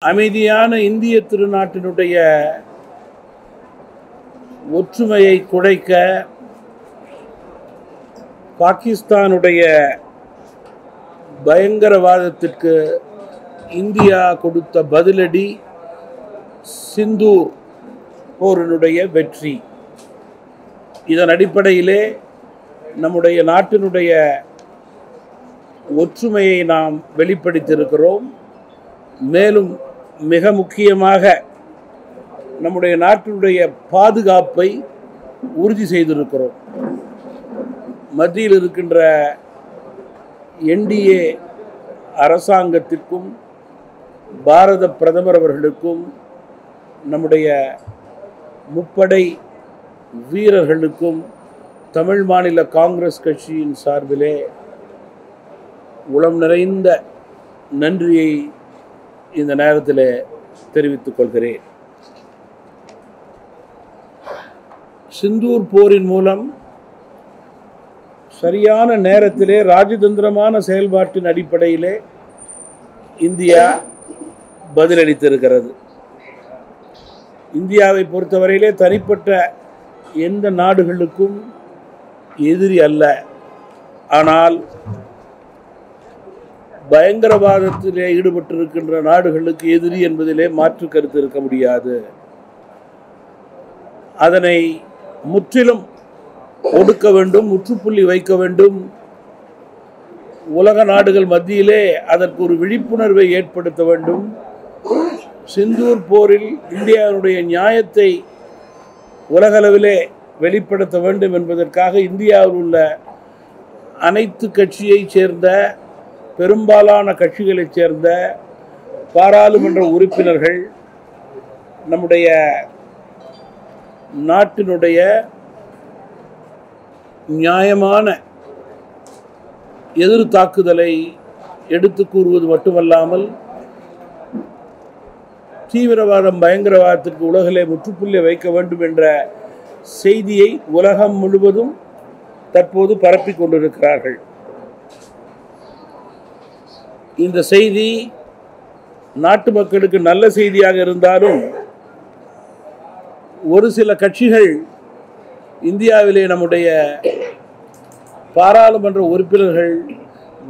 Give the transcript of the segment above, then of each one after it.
அமைதியான இந்திய திருநாட்டினுடைய ஒற்றுமையை குலைக்க பாகிஸ்தானுடைய பயங்கரவாதத்திற்கு இந்தியா கொடுத்த பதிலடி சிந்தூர் போரினுடைய வெற்றி. இதன் அடிப்படையிலே நம்முடைய நாட்டினுடைய ஒற்றுமையை நாம் வெளிப்படுத்தியிருக்கிறோம். மேலும் மிக முக்கியமாக நம்முடைய நாட்டினுடைய பாதுகாப்பை உறுதி செய்திருக்கிறோம். மத்தியில் இருக்கின்ற NDA அரசாங்கத்திற்கும் பாரத பிரதமர் அவர்களுக்கும் நம்முடைய முப்படை வீரர்களுக்கும் தமிழ் மாநில காங்கிரஸ் கட்சியின் சார்பிலே உளம் நிறைந்த நன்றியை இந்த நேரத்தில் தெரிவித்துக் கொள்கிறேன். சிந்தூர் போரின் மூலம் சரியான நேரத்திலே ராஜதந்திரமான செயல்பாட்டின் அடிப்படையிலே இந்தியா பதிலளித்திருக்கிறது. இந்தியாவை பொறுத்தவரையிலே தனிப்பட்ட எந்த நாடுகளுக்கும் எதிரி அல்ல. ஆனால் பயங்கரவாதத்திலே ஈடுபட்டிருக்கின்ற நாடுகளுக்கு எதிரி என்பதிலே மாற்று கருத்து இருக்க முடியாது. அதனை முற்றிலும் ஒடுக்க வேண்டும், முற்றுப்புள்ளி வைக்க வேண்டும். உலக நாடுகள் மத்தியிலே அதற்கு ஒரு விழிப்புணர்வை ஏற்படுத்த வேண்டும். சிந்தூர் போரில் இந்தியாவுடைய நியாயத்தை உலகளவிலே வெளிப்படுத்த வேண்டும் என்பதற்காக இந்தியாவில் உள்ள அனைத்து கட்சியைச் சேர்ந்த பெரும்பாலான கட்சிகளைச் சேர்ந்த பாராளுமன்ற உறுப்பினர்கள் நம்முடைய நாட்டினுடைய நியாயமான எதிர் தாக்குதலை எடுத்து கூறுவது மட்டுமல்லாமல் தீவிரவாதம் பயங்கரவாதத்திற்கு உலகிலே முற்றுப்புள்ளி வைக்க வேண்டும் என்ற செய்தியை உலகம் முழுவதும் தற்போது பரப்பிக் கொண்டிருக்கிறார்கள். இந்த செய்தி நாட்டு மக்களுக்கு நல்ல செய்தியாக இருந்தாலும் ஒரு சில கட்சிகள் இந்தியாவிலே நம்முடைய பாராளுமன்ற உறுப்பினர்கள்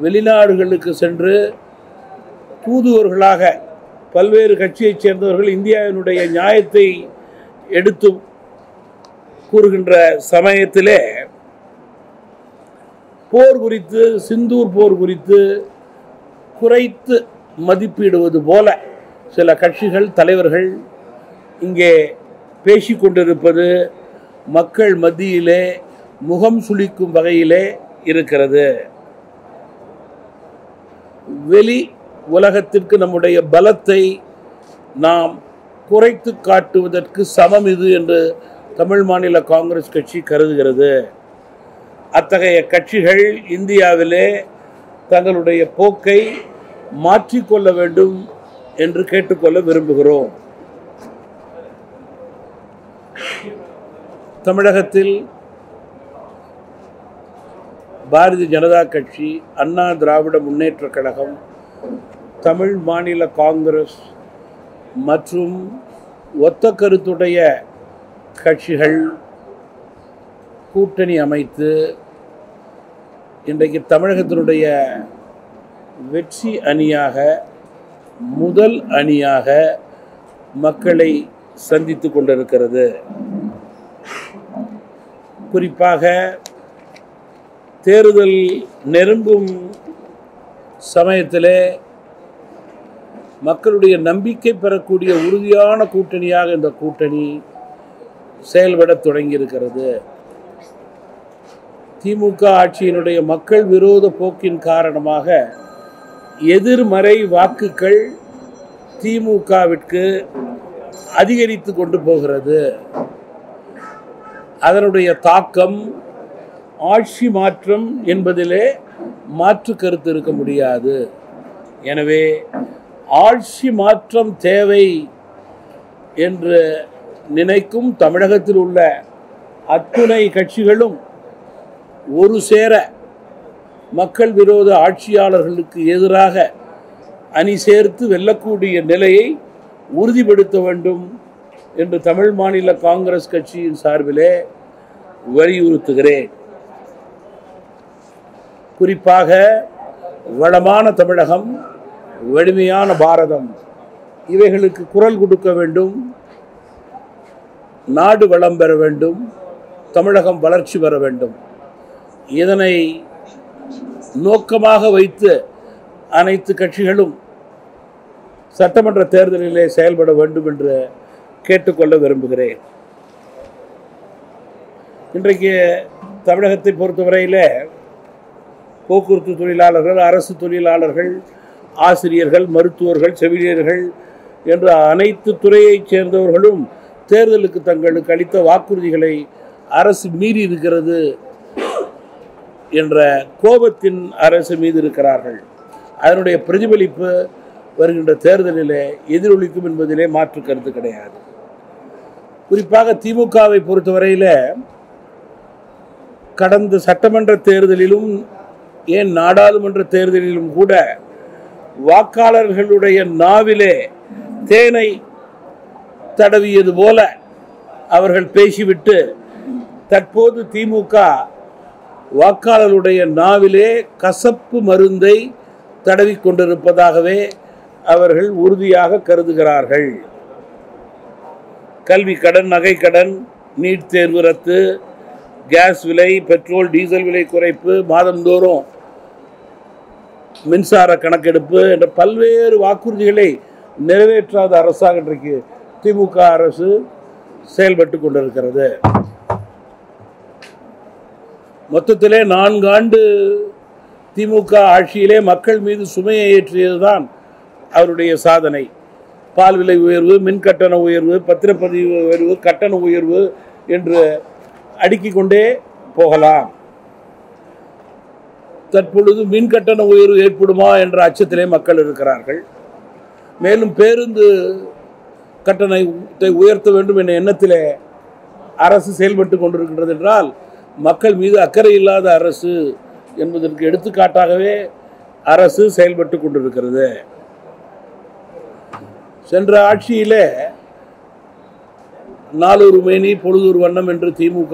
வெளிநாடுகளுக்கு சென்று தூதுவர்களாக பல்வேறு கட்சியைச் சேர்ந்தவர்கள் இந்தியாவினுடைய நியாயத்தை எடுத்து கூறுகின்ற சமயத்திலே போர் குறித்து, சிந்தூர் போர் குறித்து குறைத்து மதிப்பிடுவது போல சில கட்சிகள் தலைவர்கள் இங்கே பேசிக்கொண்டிருப்பது மக்கள் மத்தியிலே முகம் சுளிக்கும் வகையிலே இருக்கிறது. வெளி உலகத்திற்கு நம்முடைய பலத்தை நாம் குறைத்து காட்டுவதற்கு சமம் இது என்று தமிழ் மாநில காங்கிரஸ் கட்சி கருதுகிறது. அத்தகைய கட்சிகள் இந்தியாவிலே தங்களுடைய போக்கை மாற்றிக்கொள்ள வேண்டும் என்று கேட்டுக்கொள்ள விரும்புகிறோம். தமிழகத்தில் பாரதிய ஜனதா கட்சி, அண்ணா திராவிட முன்னேற்றக் கழகம், தமிழ் மாநில காங்கிரஸ் மற்றும் ஒத்த கருத்துடைய கட்சிகள் கூட்டணி அமைத்து இன்றைக்கு தமிழகத்தினுடைய வெற்றி அணியாக, முதல் அணியாக மக்களை சந்தித்து கொண்டிருக்கிறது. குறிப்பாக தேர்தல் நெருங்கும் சமயத்திலே மக்களுடைய நம்பிக்கை பெறக்கூடிய உறுதியான கூட்டணியாக இந்த கூட்டணி செயல்பட தொடங்கியிருக்கிறது. திமுக ஆட்சியினுடைய மக்கள் விரோத போக்கின் காரணமாக எதிர்மறை வாக்குகள் திமுகவிற்கு அதிகரித்து கொண்டு போகிறது. அதனுடைய தாக்கம் ஆட்சி மாற்றம் என்பதிலே மாற்று கருத்து இருக்க முடியாது. எனவே ஆட்சி மாற்றம் தேவை என்று நினைக்கும் தமிழகத்தில் உள்ள அத்துணை கட்சிகளும் ஒரு சேர மக்கள் விரோத ஆட்சியாளர்களுக்கு எதிராக அணி சேர்த்து வெல்லக்கூடிய நிலையை உறுதிப்படுத்த வேண்டும் என்று தமிழ் மாநில காங்கிரஸ் கட்சியின் சார்பிலே வலியுறுத்துகிறேன். குறிப்பாக வளமான தமிழகம், வலிமையான பாரதம், இவைகளுக்கு குரல் கொடுக்க வேண்டும். நாடு வளம் பெற வேண்டும், தமிழகம் வளர்ச்சி பெற வேண்டும். இதனை நோக்கமாக வைத்து அனைத்து கட்சிகளும் சட்டமன்ற தேர்தலிலே செயல்பட வேண்டும் என்று கேட்டுக்கொள்ள விரும்புகிறேன். இன்றைக்கு தமிழகத்தை பொறுத்தவரையில் போக்குவரத்து தொழிலாளர்கள், அரசு தொழிலாளர்கள், ஆசிரியர்கள், மருத்துவர்கள், செவிலியர்கள் என்ற அனைத்து துறையைச் சேர்ந்தவர்களும் தேர்தலுக்கு தங்களுக்கு அளித்த வாக்குறுதிகளை அரசு மீறி இருக்கிறது என்ற கோபத்தின் அரசு மீது இருக்கிறார்கள். அதனுடைய பிரதிபலிப்பு வருகின்ற தேர்தலிலே எதிரொலிக்கும் என்பதிலே மாற்று கருத்து கிடையாது. குறிப்பாக திமுகவை பொறுத்தவரையில் கடந்த சட்டமன்ற தேர்தலிலும் ஏன் நாடாளுமன்ற தேர்தலிலும் கூட வாக்காளர்களுடைய நாவிலே தேனை தடவியது போல அவர்கள் பேசிவிட்டு தற்போது திமுக வாக்காளருடைய நாவிலே கசப்பு மருந்தை தடவி கொண்டிருப்பதாகவே அவர்கள் உறுதியாக கருதுகிறார்கள். கல்வி கடன், நகை கடன், நீட் தேர்வு ரத்து, கேஸ் விலை, பெட்ரோல் டீசல் விலை குறைப்பு, மாதந்தோறும் மின்சார கணக்கெடுப்பு என்ற பல்வேறு வாக்குறுதிகளை நிறைவேற்றாத அரசாக இன்றைக்கு திமுக அரசு செயல்பட்டு கொண்டிருக்கிறது. மொத்தத்திலே 4 ஆண்டு திமுக ஆட்சியிலே மக்கள் மீது சுமையை ஏற்றியதுதான் அவருடைய சாதனை. பால் விலை உயர்வு, மின் கட்டண உயர்வு, பத்திரப்பதிவு உயர்வு, கட்டண உயர்வு என்று அடுக்கிக் கொண்டே போகலாம். தற்பொழுது மின் கட்டண உயர்வு ஏற்படுமா என்ற அச்சத்திலே மக்கள் இருக்கிறார்கள். மேலும் பேருந்து கட்டணத்தை உயர்த்த வேண்டும் என்ற எண்ணத்திலே அரசு செயல்பட்டு கொண்டிருக்கின்றது என்றால் மக்கள் மீது அக்கறை இல்லாத அரசு என்பதற்கு எடுத்துக்காட்டாகவே அரசு செயல்பட்டு கொண்டிருக்கிறது. சென்ற ஆட்சியிலே நாளொரு மேனி பொழுதொரு வண்ணம் என்று திமுக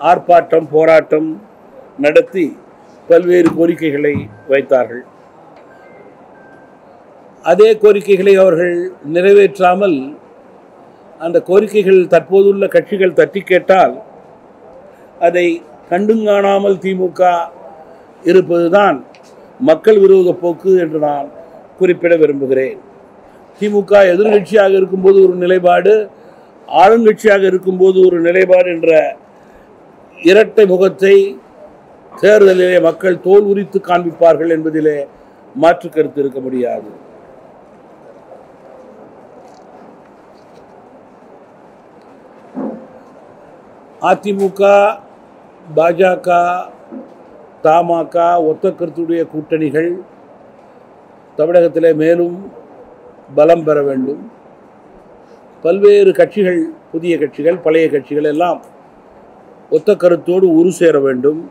ஆர்ப்பாட்டம், போராட்டம் நடத்தி பல்வேறு கோரிக்கைகளை வைத்தார்கள். அதே கோரிக்கைகளை அவர்கள் நிறைவேற்றாமல் அந்த கோரிக்கைகள் தற்போதுள்ள கட்சிகள் தட்டி கேட்டால் அதை கண்டுங்காணாமல் திமுக இருப்பதுதான் மக்கள் விரோத போக்கு என்று நான் குறிப்பிட விரும்புகிறேன். திமுக எதிர்கட்சியாக இருக்கும்போது ஒரு நிலைப்பாடு, ஆளுங்கட்சியாக இருக்கும்போது ஒரு நிலைப்பாடு என்ற இரட்டை முகத்தை தேர்தலிலே மக்கள் தோல் உரித்து காண்பிப்பார்கள் என்பதிலே மாற்று கருத்து இருக்க முடியாது. அதிமுக, பாஜக, தமாக, ஒத்த கருத்துடைய கூட்டணிகள் தமிழகத்திலே மேலும் பலம் பெற வேண்டும். பல்வேறு கட்சிகள், புதிய கட்சிகள், பழைய கட்சிகள் எல்லாம் ஒத்த கருத்தோடு உரு சேர வேண்டும்.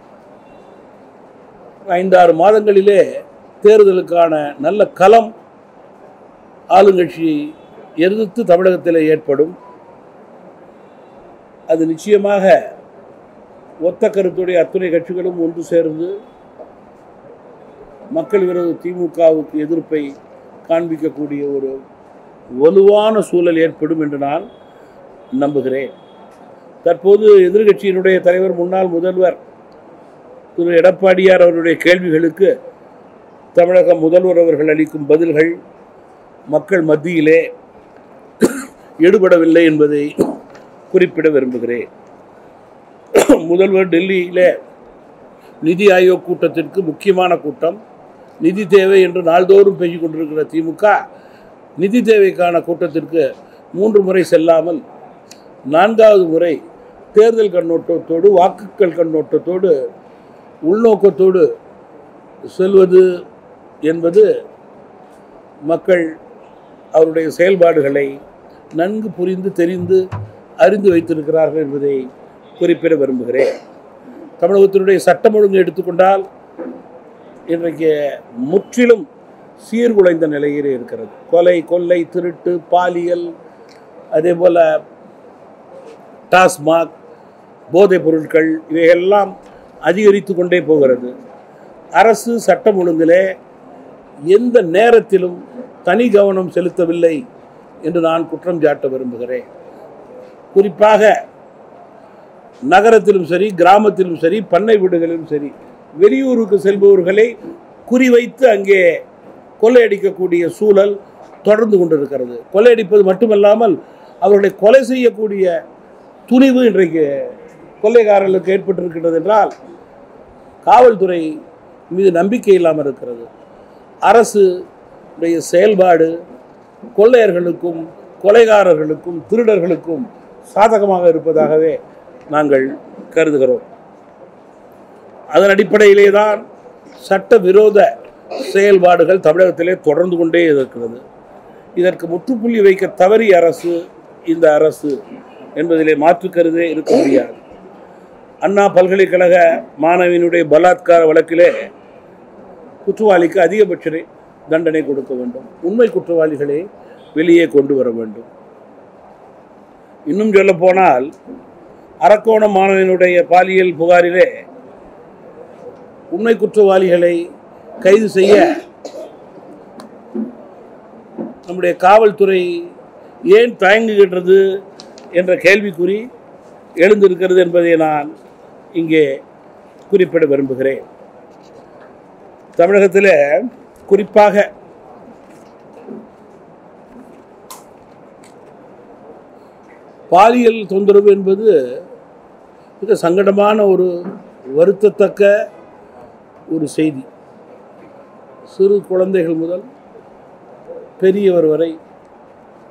5-6 மாதங்களிலே தேர்தலுக்கான நல்ல களம் ஆளுங்கட்சி எதிர்த்து தமிழகத்தில் ஏற்படும். அது நிச்சயமாக ஒத்த கருத்துடைய அத்துணை கட்சிகளும் ஒன்று சேர்ந்து மக்கள் விரோத திமுகவுக்கு எதிர்ப்பை காண்பிக்கக்கூடிய ஒரு வலுவான சூழல் ஏற்படும் என்று நான் நம்புகிறேன். தற்போது எதிர்கட்சியினுடைய தலைவர், முன்னாள் முதல்வர் திரு எடப்பாடியார் அவருடைய கேள்விகளுக்கு தமிழக முதல்வர் அவர்கள் அளிக்கும் பதில்கள் மக்கள் மத்தியிலே எடுபடவில்லை என்பதை குறிப்பிட விரும்புகிறேன். முதல்வர் டெல்லியிலே நிதி ஆயோக் கூட்டத்திற்கு, முக்கியமான கூட்டம், நிதி தேவை என்று நாள்தோறும் பேசிக் கொண்டிருக்கிற திமுக நிதி தேவைக்கான கூட்டத்திற்கு 3 முறை செல்லாமல் 4வது முறை தேர்தல் கண்ணோட்டத்தோடு, வாக்குகள் கண்ணோட்டத்தோடு, உள்நோக்கத்தோடு செல்வது என்பது மக்கள் அவருடைய செயல்பாடுகளை நன்கு புரிந்து, தெரிந்து, அறிந்து வைத்திருக்கிறார்கள் என்பதை குறிப்பிட விரும்புகிறேன். தமிழகத்தினுடைய சட்டம் ஒழுங்கு எடுத்துக்கொண்டால் இன்றைக்கு முற்றிலும் சீர்குலைந்த நிலையிலே இருக்கிறது. கொலை, கொள்ளை, திருட்டு, பாலியல், அதே போல் டாஸ்மாக், போதைப் பொருட்கள் இவையெல்லாம் அதிகரித்து கொண்டே போகிறது. அரசு சட்டம் ஒழுங்கிலே எந்த நேரத்திலும் தனி கவனம் செலுத்தவில்லை என்று நான் குற்றம் சாட்ட விரும்புகிறேன். குறிப்பாக நகரத்திலும் சரி, கிராமத்திலும் சரி, பண்ணை வீடுகளிலும் சரி, வெளியூருக்கு செல்பவர்களை குறிவைத்து அங்கே கொள்ளையடிக்கக்கூடிய சூழல் தொடர்ந்து கொண்டிருக்கிறது. கொள்ளையடிப்பது மட்டுமல்லாமல் அவர்களை கொலை செய்யக்கூடிய துணிவு இன்றைக்கு கொள்ளைக்காரர்களுக்கு ஏற்பட்டிருக்கிறது என்றால் காவல்துறை மீது நம்பிக்கை இல்லாமல் இருக்கிறது. அரசு செயல்பாடு கொள்ளையர்களுக்கும் கொலைகாரர்களுக்கும் திருடர்களுக்கும் சாதகமாக இருப்பதாகவே நாங்கள் கருதுகிறோம். அதன் அடிப்படையிலே தான் சட்டவிரோத செயல்பாடுகள் தமிழகத்திலே தொடர்ந்து கொண்டே இருக்கிறது. இதற்கு முற்றுப்புள்ளி வைக்க தவறிய அரசு இந்த அரசு என்பதிலே மாற்று கருதே இருக்க முடியாது. அண்ணா பல்கலைக்கழக மாணவியினுடைய பலாத்கார வழக்கிலே குற்றவாளிக்கு அதிகபட்ச தண்டனை கொடுக்க வேண்டும். உண்மை குற்றவாளிகளை வெளியே கொண்டு வர வேண்டும். இன்னும் சொல்ல போனால் அரக்கோணம் மாணவனுடைய பாலியல் புகாரிலே உண்மை குற்றவாளிகளை கைது செய்ய நம்முடைய காவல்துறை ஏன் தயங்குகின்றது என்ற கேள்விக்குறி எழுந்திருக்கிறது என்பதை நான் இங்கே குறிப்பிட விரும்புகிறேன். தமிழகத்தில் குறிப்பாக பாலியல் தொந்தரவு என்பது மிக சங்கடமான ஒரு வருத்தத்தக்க ஒரு செய்தி. சிறு குழந்தைகள் முதல் பெரியவர் வரை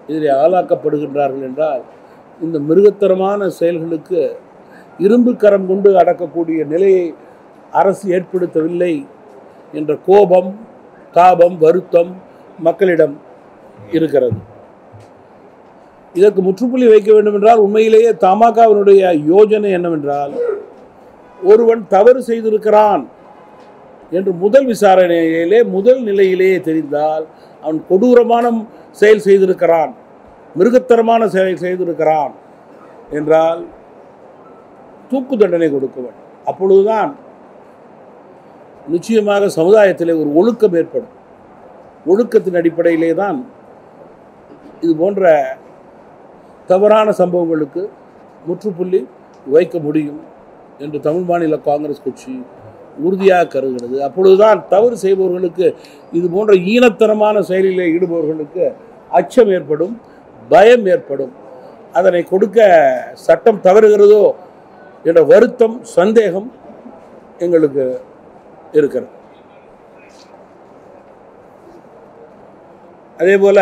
இதில் ஆளாக்கப்படுகின்றார்கள் என்றால் இந்த மிருகத்தரமான செயல்களுக்கு இரும்பு கரம் கொண்டு அடக்கக்கூடிய நிலையை அரசு ஏற்படுத்தவில்லை என்ற கோபம், தாபம், வருத்தம் மக்களிடம் இருக்கிறது. இதற்கு முற்றுப்புள்ளி வைக்க வேண்டும் என்றால் உண்மையிலேயே தமாகவினுடைய யோஜனை என்னவென்றால், ஒருவன் தவறு செய்திருக்கிறான் என்று முதல் விசாரணையிலே முதல் நிலையிலேயே தெரிந்தால் அவன் கொடூரமான செயல் செய்திருக்கிறான், மிருகத்தரமான செயல் செய்திருக்கிறான் என்றால் தூக்கு தண்டனை கொடுக்க வேண்டும். அப்பொழுதுதான் நிச்சயமாக சமுதாயத்திலே ஒரு ஒழுக்கம் ஏற்படும். ஒழுக்கத்தின் அடிப்படையிலே தான் இது போன்ற தவறான சம்பவங்களுக்கு முற்றுப்புள்ளி வைக்க முடியும் என்று தமிழ் மாநில காங்கிரஸ் கட்சி உறுதியாக கருதுகிறது. அப்பொழுதுதான் தவறு செய்பவர்களுக்கு, இது போன்ற ஈனத்தனமான செயலிலே ஈடுபவர்களுக்கு அச்சம் ஏற்படும், பயம் ஏற்படும். அதனை கொடுக்க சட்டம் தவறுகிறதோ என்ற வருத்தம், சந்தேகம் எங்களுக்கு இருக்கிறது. அதே போல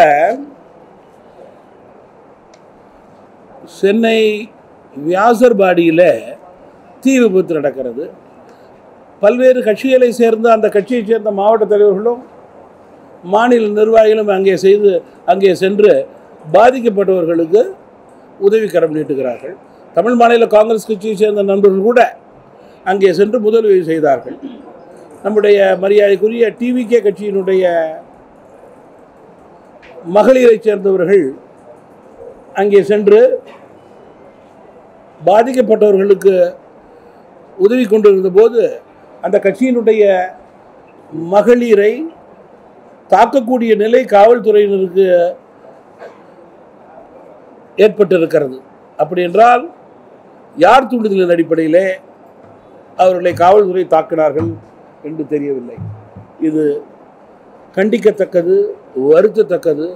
சென்னை வியாசர்பாடியில் தீ விபத்து நடக்கிறது. பல்வேறு கட்சிகளை சேர்ந்த அந்த கட்சியைச் சேர்ந்த மாவட்ட தலைவர்களும் மாநில நிர்வாகிகளும் அங்கே சென்று பாதிக்கப்பட்டவர்களுக்கு உதவிக்கரம் நீட்டுகிறார்கள். தமிழ் மாநில காங்கிரஸ் கட்சியை சேர்ந்த நண்பர்கள் கூட அங்கே சென்று முதலுதவி செய்தார்கள். நம்முடைய மரியாதைக்குரிய டிவிகே கட்சியினுடைய மகளிரைச் சேர்ந்தவர்கள் அங்கே சென்று பாதிக்கப்பட்டவர்களுக்கு உதவி கொண்டிருந்த போது அந்த கட்சியினுடைய மகளிரை தாக்கக்கூடிய நிலை காவல்துறையினருக்கு ஏற்பட்டிருக்கிறது. அப்படி என்றால் யார் தூண்டுதலின் அடிப்படையிலே அவர்களை காவல்துறை தாக்கினார்கள் என்று தெரியவில்லை. இது கண்டிக்கத்தக்கது, வருத்தத்தக்கது.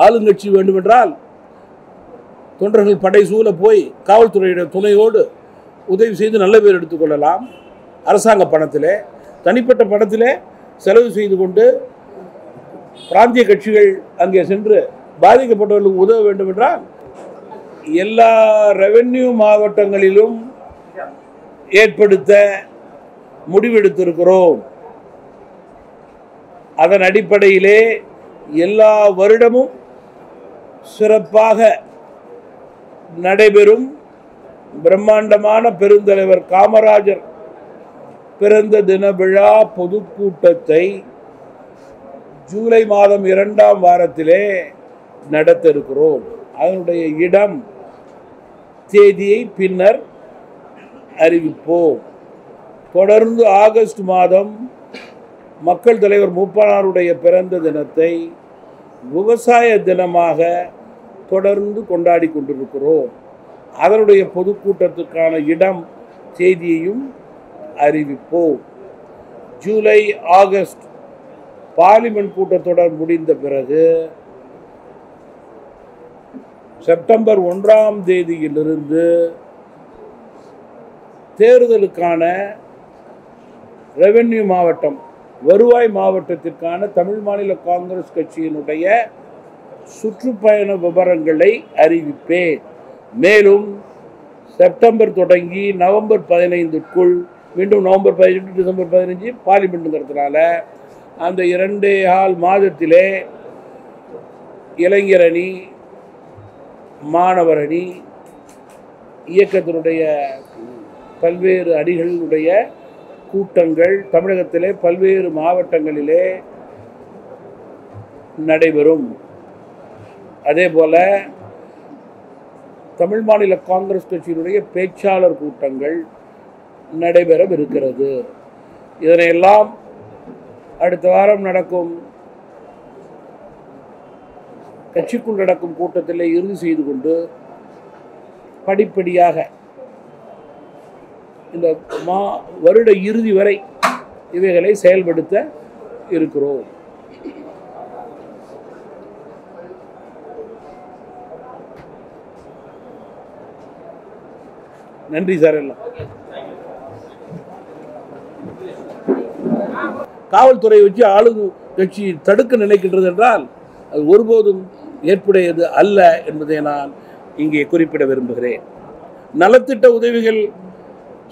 ஆளுங்கட்சி வேண்டுமென்றால் தொண்டர்கள் படை சூழ போய் காவல்துறையுடைய துணையோடு உதவி செய்து நல்ல பேர் எடுத்துக்கொள்ளலாம். அரசாங்க பணத்திலே, தனிப்பட்ட பணத்திலே செலவு செய்து கொண்டு பிராந்திய கட்சிகள் அங்கே சென்று பாதிக்கப்பட்டவர்களுக்கு உதவ வேண்டும் என்றால் எல்லா ரெவென்யூ மாவட்டங்களிலும் ஏற்படுத்த முடிவெடுத்திருக்கிறோம். அதன் அடிப்படையிலே எல்லா வருடமும் சிறப்பாக நடைபெறும் பிரம்மாண்டமான பெருந்தலைவர் காமராஜர் பிறந்த தின விழா பொதுக்கூட்டத்தை ஜூலை மாதம் 2ஆம் வாரத்திலே நடத்த இருக்கிறோம். அதனுடைய இடம், தேதியை பின்னர் அறிவிப்போம். தொடர்ந்து ஆகஸ்ட் மாதம் மக்கள் தலைவர் மூப்பனாருடைய பிறந்த தினத்தை விவசாய தினமாக தொடர்ந்து கொண்டாடி கொண்டிருக்கிறோம். அதனுடைய பொதுக்கூட்டத்துக்கான இடம், தேதியையும் அறிவிப்போம். ஜூலை ஆகஸ்ட் பார்லிமெண்ட் கூட்டத்தொடர் முடிந்த பிறகு செப்டம்பர் 1ஆம் தேதியிலிருந்து தேர்தலுக்கான ரெவென்யூ மாவட்டம், வருவாய் மாவட்டத்திற்கான தமிழ் மாநில காங்கிரஸ் கட்சியினுடைய சுற்றுப்பயண விவரங்களை அறிவிப்பேன். மேலும் செப்டம்பர் தொடங்கி நவம்பர் 15க்குள், மீண்டும் நவம்பர் 18 டிசம்பர் 15 பார்லிமெண்ட்டுங்கிறதுனால அந்த 2.25 மாதத்திலே இளைஞர் அணி, மாணவர் அணி, இயக்கத்தினுடைய பல்வேறு அணிகளுடைய கூட்டங்கள் தமிழகத்திலே பல்வேறு மாவட்டங்களிலே நடைபெறும். அதே போல தமிழ் மாநில காங்கிரஸ் கட்சியினுடைய பேச்சாளர் கூட்டங்கள் நடைபெறவிருக்கிறது. இதனையெல்லாம் அடுத்த வாரம் நடக்கும் கட்சிக்குள் நடக்கும் கூட்டத்தில் இறுதி செய்து கொண்டு படிப்படியாக இந்த வருட இறுதி வரை இவைகளை செயல்படுத்த இருக்கிறோம். நன்றி சார். எல்லாம் காவல்துறையை வச்சு ஆளும் கட்சி தடுக்க நினைக்கின்றது என்றால் அது ஒருபோதும் ஏற்புடையது அல்ல என்பதை நான் இங்கே குறிப்பிட விரும்புகிறேன். நலத்திட்ட உதவிகள்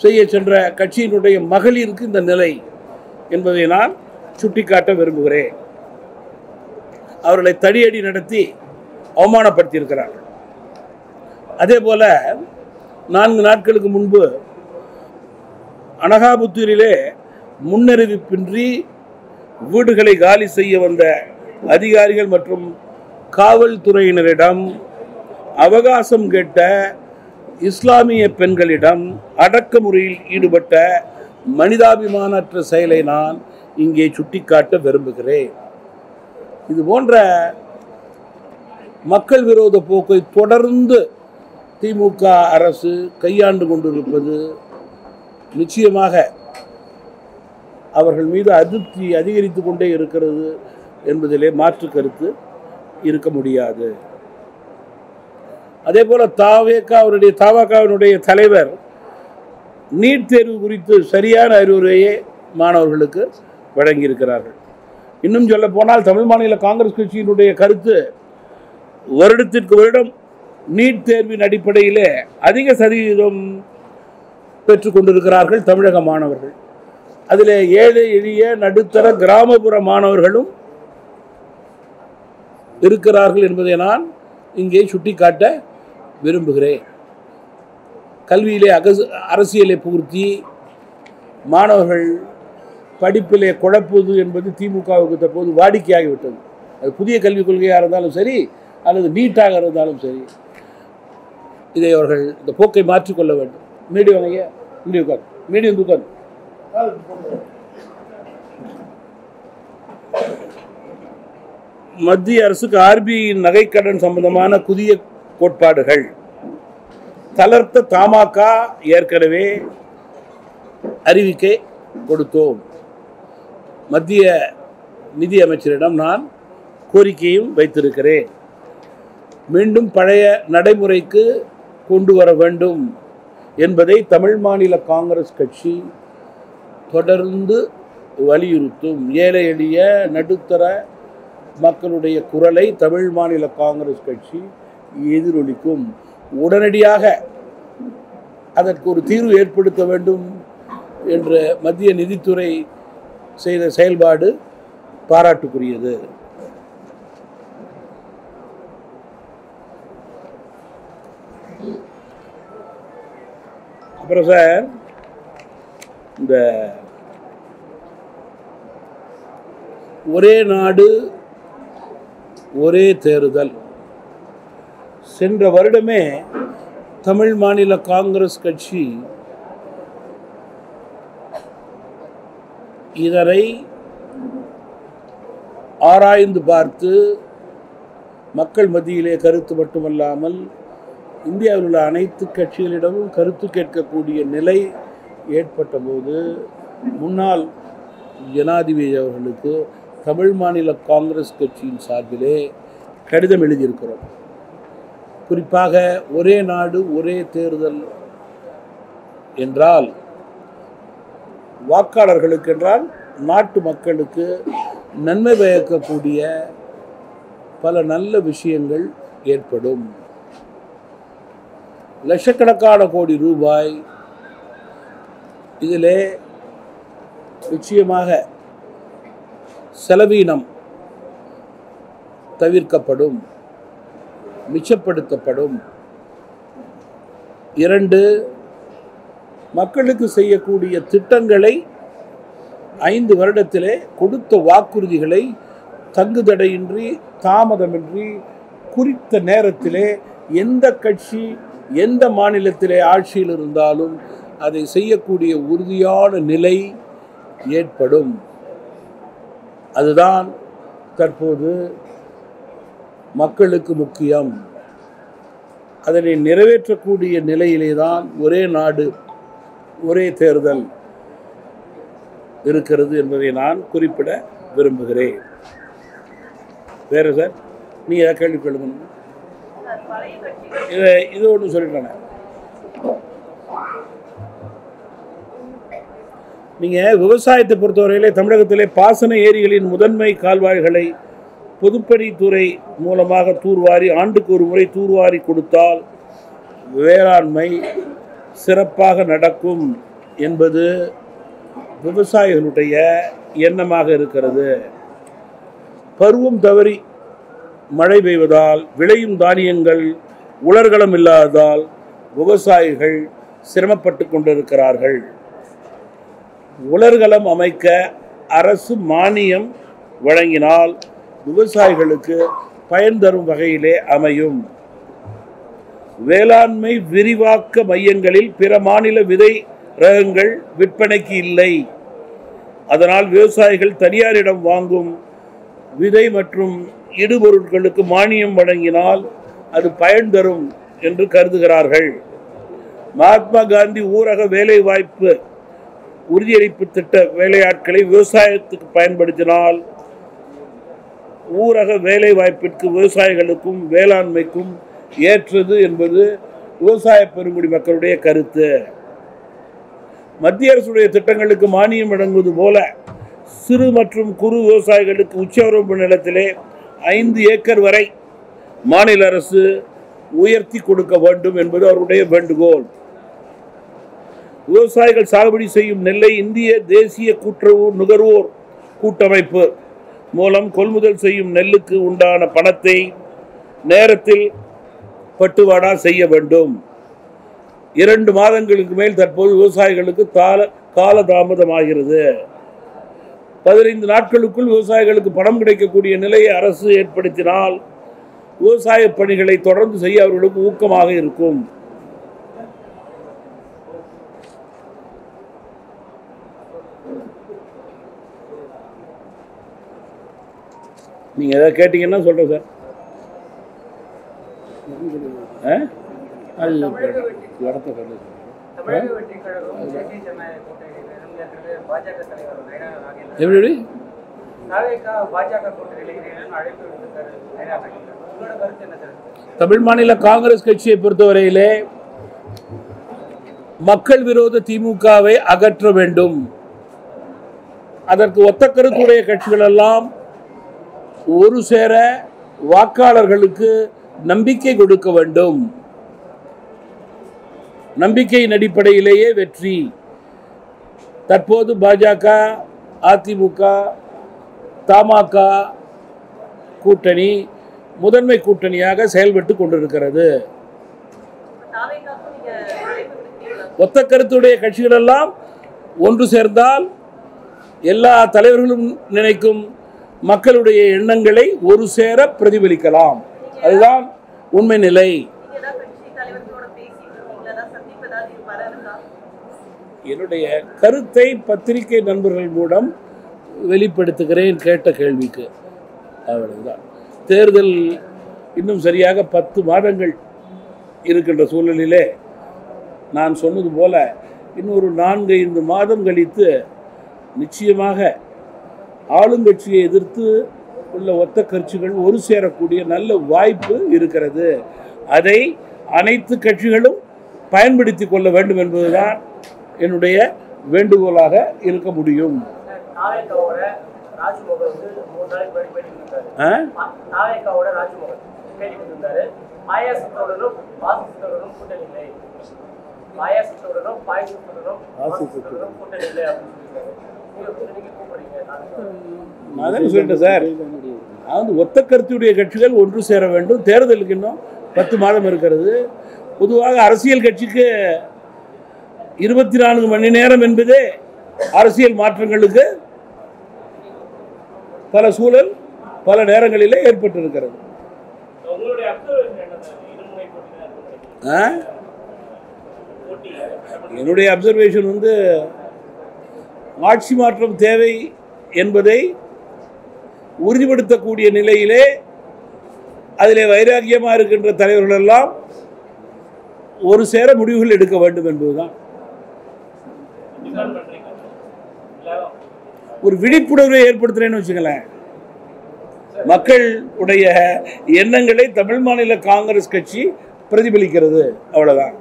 செய்ய சென்ற கட்சியினுடைய மகளிருக்கு இந்த நிலை என்பதை நான் சுட்டிக்காட்ட விரும்புகிறேன். அவர்களை தடியடி நடத்தி அவமானப்படுத்தியிருக்கிறார்கள். அதே போல 4 நாட்களுக்கு முன்பு அனகாபுத்தூரிலே முன்னறிவிப்பின்றி வீடுகளை காலி செய்ய வந்த அதிகாரிகள் மற்றும் காவல்துறையினரிடம் அவகாசம் கேட்ட இஸ்லாமிய பெண்களிடம் அடக்குமுறையில் ஈடுபட்ட மனிதாபிமானற்ற செயலை நான் இங்கே சுட்டிக்காட்ட விரும்புகிறேன். இது போன்ற மக்கள் விரோத போக்கை தொடர்ந்து திமுக அரசு கையாண்டு கொண்டிருப்பது நிச்சயமாக அவர்கள் மீது அதிருப்தி அதிகரித்து கொண்டே இருக்கிறது என்பதிலே மாற்று கருத்து இருக்க முடியாது. அதே போல தாவகாவினுடைய தலைவர் நீட் தேர்வு குறித்து சரியான அறிவுரையை மாணவர்களுக்கு வழங்கியிருக்கிறார்கள். இன்னும் சொல்ல போனால் தமிழ் மாநில காங்கிரஸ் கட்சியினுடைய கருத்து, வருடத்திற்கு வருடம் நீட் தேர்வின் அடிப்படையிலே அதிக சதவீதம் பெற்றுக் கொண்டிருக்கிறார்கள் தமிழக மாணவர்கள். அதில் ஏழை எளிய நடுத்தர கிராமப்புற மாணவர்களும் இருக்கிறார்கள் என்பதை நான் இங்கே சுட்டிக்காட்ட விரும்புகிறேன். கல்வியிலே அரசியலை புகுத்தி மாணவர்கள் படிப்பிலே குழப்புவது என்பது திமுகவுக்கு தற்போது வாடிக்கையாகிவிட்டது. அது புதிய கல்விக் கொள்கையாக இருந்தாலும் சரி, அல்லது நீட்டாக இருந்தாலும் சரி, இதை அவர்கள் இந்த போக்கை மாற்றிக்கொள்ள வேண்டும். மீடியம் தூக்காது. மத்திய அரசுக்கு ஆர்பிஐயின் நகைக்கடன் சம்பந்தமான புதிய கோட்பாடுகள் தளர்த்த தமாக ஏற்கனவே அறிவிக்கை கொடுத்தோம். மத்திய நிதி அமைச்சரிடம் நான் கோரிக்கையும் வைத்திருக்கிறேன். மீண்டும் பழைய நடைமுறைக்கு கொண்டு வர வேண்டும் என்பதை தமிழ் மாநில காங்கிரஸ் கட்சி தொடர்ந்து வலியுறுத்தும். ஏழை எளிய நடுத்தர மக்களுடைய குரலை தமிழ் மாநில காங்கிரஸ் கட்சி எதிரொலிக்கும். உடனடியாக அதற்கு ஒரு தீர்வு ஏற்படுத்த வேண்டும் என்ற மத்திய நிதித்துறை செய்த செயல்பாடு பாராட்டுக்குரியது. அப்புறம் சார், இந்த ஒரே நாடு ஒரே தேர்தல். சென்ற வருடமே தமிழ் மாநில காங்கிரஸ் கட்சி இதனை ஆராய்ந்து பார்த்து மக்கள் மத்தியிலே கருத்து மட்டுமல்லாமல் இந்தியாவில் உள்ள அனைத்து கட்சிகளிடமும் கருத்து கேட்கக்கூடிய நிலை ஏற்பட்ட போது முன்னாள் ஜனாதிபதி அவர்களுக்கு தமிழ் மாநில காங்கிரஸ் கட்சியின் சார்பிலே கடிதம் எழுதியிருக்கிறோம். குறிப்பாக ஒரே நாடு ஒரே தேர்தல் என்றால் வாக்காளர்களுக்கு என்றால் நாட்டு மக்களுக்கு நன்மை பயக்கக்கூடிய பல நல்ல விஷயங்கள் ஏற்படும். லட்சக்கணக்கான கோடி ரூபாய் இதிலே நிச்சயமாக செலவீனம் தவிர்க்கப்படும், மிச்சப்படுத்தப்படும். 2, மக்களுக்கு செய்யக்கூடிய திட்டங்களை 5 வருடத்திலே கொடுத்த வாக்குறுதிகளை தங்குதடையின்றி தாமதமின்றி குறித்த நேரத்திலே எந்த கட்சி எந்த மாநிலத்திலே ஆட்சியில் இருந்தாலும் அதை செய்யக்கூடிய உறுதியான நிலை ஏற்படும். அதுதான் தற்போது மக்களுக்கு முக்கியம். அதனை நிறைவேற்றக்கூடிய நிலையிலே தான் ஒரே நாடு ஒரே தேர்தல் இருக்கிறது என்பதை நான் குறிப்பிட விரும்புகிறேன். வேறு சார் நீங்கள் ஏதாவது கேள்வி கேளுங்க. இது ஒன்று சொல்லிட்டேன். நீங்கள் விவசாயத்தை பொறுத்தவரையிலே தமிழகத்திலே பாசன ஏரிகளின் முதன்மை கால்வாய்களை பொதுப்பணித்துறை மூலமாக தூர்வாரி ஆண்டுக்கு ஒரு முறை தூர்வாரி கொடுத்தால் வேளாண்மை சிறப்பாக நடக்கும் என்பது விவசாயிகளுடைய எண்ணமாக இருக்கிறது. பருவம் தவறி மழை பெய்வதால் விளையும் தானியங்கள் உலர்களம் இல்லாததால் விவசாயிகள் சிரமப்பட்டு கொண்டிருக்கிறார்கள். உலர்களம் அமைக்க அரசு மானியம் வழங்கினால் விவசாயிகளுக்கு பயன் தரும் வகையிலே அமையும். வேளாண்மை விரிவாக்க மையங்களில் பிற மாநில விதை ரகங்கள் விற்பனைக்கு இல்லை. அதனால் விவசாயிகள் தனியாரிடம் வாங்கும் விதை மற்றும் இடுபொருட்களுக்கு மானியம் வழங்கினால் அது பயன் தரும் என்று கருதுகிறார்கள். மகாத்மா காந்தி ஊரக வேலை வாய்ப்பு உறுதியளிப்பு திட்ட வேலையாட்களை விவசாயத்துக்கு பயன்படுத்தினால் ஊரக வேலை வாய்ப்பிற்கு விவசாயிகளுக்கும் வேளாண்மைக்கும் ஏற்றது என்பது விவசாய பெருங்குடி மக்களுடைய கருத்து. மத்திய அரசுடைய திட்டங்களுக்கு மானியம் வழங்குவது போல சிறு மற்றும் குறு விவசாயிகளுக்கு உச்சவரம்பு நிலத்திலே 5 ஏக்கர் வரை மாநில அரசு உயர்த்தி கொடுக்க வேண்டும் என்பது அவருடைய வேண்டுகோள். விவசாயிகள் சாகுபடி செய்யும் நெல்லை இந்திய தேசிய கூட்டுறவு நுகர்வோர் கூட்டமைப்பு மூலம் கொள்முதல் செய்யும் நெல்லுக்கு உண்டான பணத்தை நேரத்தில் பட்டுவாடா செய்ய வேண்டும். 2 மாதங்களுக்கு மேல் தற்போது விவசாயிகளுக்கு காலதாமதமாகிறது. 15 நாட்களுக்குள் விவசாயிகளுக்கு பணம் கிடைக்கக்கூடிய நிலையை அரசு ஏற்படுத்தினால் விவசாய பணிகளை தொடர்ந்து செய்ய அவர்களுக்கு ஊக்கமாக இருக்கும். நீங்க ஏதாவது கேட்டீங்கன்னா சொல்றேன் சார். எப்படி தமிழ் மாநில காங்கிரஸ் கட்சியை பொறுத்தவரையிலே மக்கள் விரோத திமுகவை அகற்ற வேண்டும். அதற்கு ஒத்த கருத்துடைய கட்சிகள் எல்லாம் ஒரு சேர வாக்காளர்களுக்கு நம்பிக்கை கொடுக்க வேண்டும். நம்பிக்கையின் அடிப்படையிலேயே வெற்றி. தற்போது பாஜக, அதிமுக, தமாக கூட்டணி முதன்மை கூட்டணியாக செயல்பட்டு கொண்டிருக்கிறது. ஒத்த கருத்துடைய கட்சிகள் எல்லாம் ஒன்று சேர்ந்தால் எல்லா தலைவர்களும் நினைக்கும் மக்களுடைய எண்ணங்களை ஒரு சேர பிரதிபலிக்கலாம். அதுதான் உண்மை நிலை. என்னுடைய கருத்தை பத்திரிகை நண்பர்கள் மூலம் வெளிப்படுத்துகிறேன் கேட்ட கேள்விக்கு. அவ்வளவுதான். தேர்தல் இன்னும் சரியாக 10 மாதங்கள் இருக்கின்ற சூழலிலே நான் சொன்னது போல இன்னொரு 4-5 மாதம் கழித்து நிச்சயமாக ஆளுங்கட்சியை எதிர்த்து உள்ள ஒத்த கட்சிகள் ஒரு சேரக்கூடிய நல்ல வாய்ப்பு இருக்கிறது. அதை அனைத்து கட்சிகளும் பயன்படுத்தி கொள்ள வேண்டும் என்பதுதான் என்னுடைய வேண்டுகோளாக இருக்க முடியும். சார், ஒத்த கருத்துடைய கட்சிகள் ஒன்று சேர வேண்டும். தேர்தலுக்கு இன்னும் 10 மாதம் இருக்கிறது. பொதுவாக அரசியல் கட்சிக்கு 24 மணி நேரம் என்பதே அரசியல் மாற்றங்களுக்கு பல சூழல் பல நேரங்களிலே ஏற்பட்டிருக்கிறது. என்னுடைய அப்சர்வேஷன் ஆட்சி மாற்றம் தேவை என்பதை உறுதிப்படுத்தக்கூடிய நிலையிலே அதிலே வைராக்கியமாக இருக்கின்ற தலைவர்கள் எல்லாம் ஒரு சேர முடிவுகள் எடுக்க வேண்டும் என்பதுதான். ஒரு விழிப்புணர்வை ஏற்படுத்துறேன்னு வச்சுங்களேன். மக்கள் உடைய எண்ணங்களை தமிழ் மாநில காங்கிரஸ் கட்சி பிரதிபலிக்கிறது. அவ்வளவுதான்.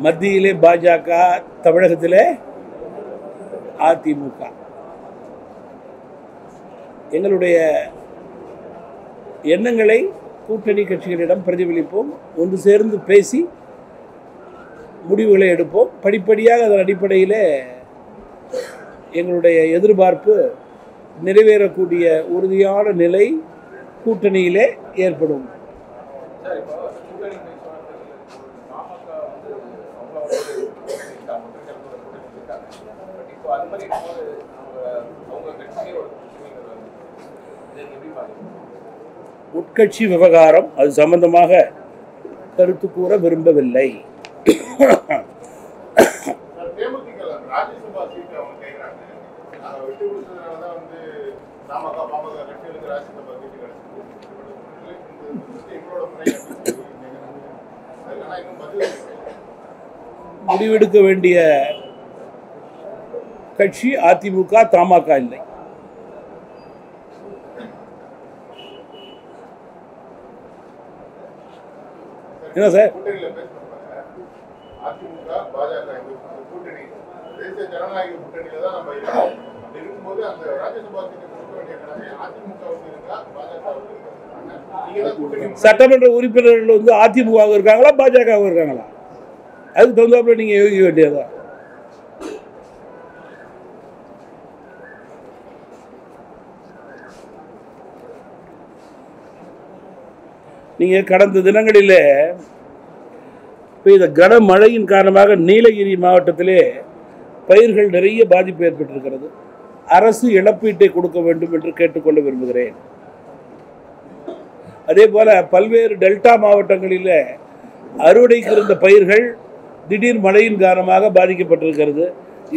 மத்தியிலே பாஜக, தமிழகத்திலே அதிமுக. எங்களுடைய எண்ணங்களை கூட்டணி கட்சிகளிடம் பிரதிபலிப்போம். ஒன்று சேர்ந்து பேசி முடிவுகளை எடுப்போம். படிப்படியாக அதன் அடிப்படையில் எங்களுடைய எதிர்பார்ப்பு நிறைவேறக்கூடிய உறுதியான நிலை கூட்டணியிலே ஏற்படும். உட்கட்சி விவகாரம், அது சம்பந்தமாக கருத்து கூற விரும்பவில்லை. முடிவெடுக்க வேண்டிய கட்சி அதிமுக, தமாக இல்லை. என்ன சார்? சட்டமன்ற உறுப்பினர்கள் அதிமுக இருக்காங்களா, பாஜக இருக்காங்களா? அதுக்கு தகுந்தாப்புல நீங்க யோசிக்க வேண்டியதா. நீங்க கடந்த தினங்களிலே பெய்த கனமழையின் காரணமாக நீலகிரி மாவட்டத்திலே பயிர்கள் நிறைய பாதிப்பு ஏற்பட்டிருக்கிறது. அரசு இழப்பீட்டை கொடுக்க வேண்டும் என்று கேட்டுக்கொள்ள விரும்புகிறேன். அதே போல பல்வேறு டெல்டா மாவட்டங்களில் அறுவடைக்கு இருந்த பயிர்கள் திடீர் மழையின் காரணமாக பாதிக்கப்பட்டிருக்கிறது.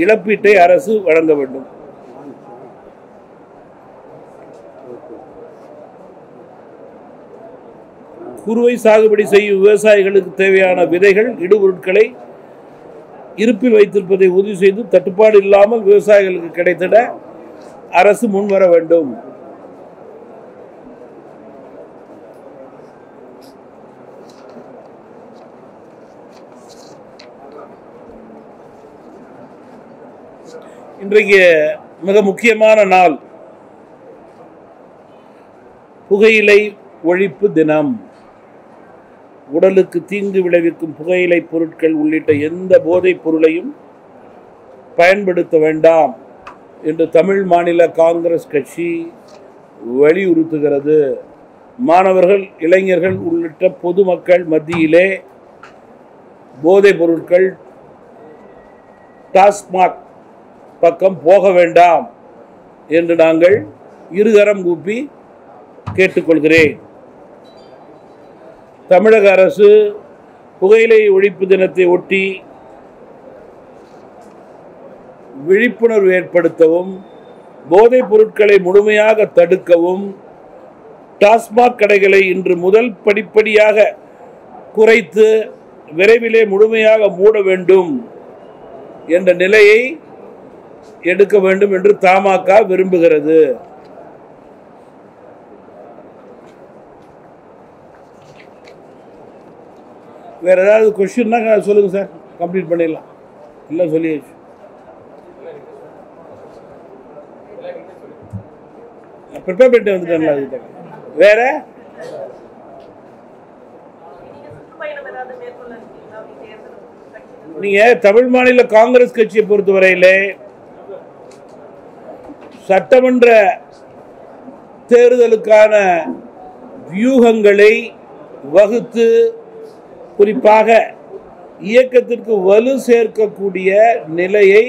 இழப்பீட்டை அரசு வழங்க வேண்டும். குறுவை சாகுபடி செய்யும் விவசாயிகளுக்கு தேவையான விதைகள், இடுபொருட்களை இருப்பில் வைத்திருப்பதை உறுதி செய்து தட்டுப்பாடு இல்லாமல் விவசாயிகளுக்கு கிடைத்திட அரசு முன்வர வேண்டும். இன்றைக்கு மிக முக்கியமான நாள், புகையிலை ஒழிப்பு தினம். உடலுக்கு தீங்கு விளைவிக்கும் புகையிலை பொருட்கள் உள்ளிட்ட எந்த போதைப் பொருளையும் பயன்படுத்த வேண்டாம். இன்று தமிழ் மாநில காங்கிரஸ் கட்சி வலியுறுத்துகிறது. மாணவர்கள், இளைஞர்கள் உள்ளிட்ட பொதுமக்கள் மத்தியிலே போதைப் பொருட்கள் டாஸ்மாக் பக்கம் போக வேண்டாம் என்று நாங்கள் இருகரம் கூப்பி கேட்டுக்கொள்கிறேன். தமிழக அரசு புகையிலை ஒழிப்பு தினத்தை ஒட்டி விழிப்புணர்வு ஏற்படுத்தவும், போதைப் பொருட்களை முழுமையாக தடுக்கவும், டாஸ்மாக் கடைகளை இன்று முதல் படிப்படியாக குறைத்து விரைவிலே முழுமையாக மூட வேண்டும் என்ற நிலையை எடுக்க வேண்டும் என்று தமாக விரும்புகிறது. வேற ஏதாவது கொஸ்டின்னா சொல்லுங்க சார், கம்ப்ளீட் பண்ணிடலாம். இல்லை சொல்லியாச்சு. ப்ரிப்பேர் பண்ணிட்டு வந்துட்டேன். வேற நீங்க தமிழ் மாநில காங்கிரஸ் கட்சியை பொறுத்தவரையிலே சட்டமன்ற தேர்தலுக்கான வியூகங்களை வகுத்து குறிப்பாக இயக்கத்திற்கு வலு சேர்க்கக்கூடிய நிலையை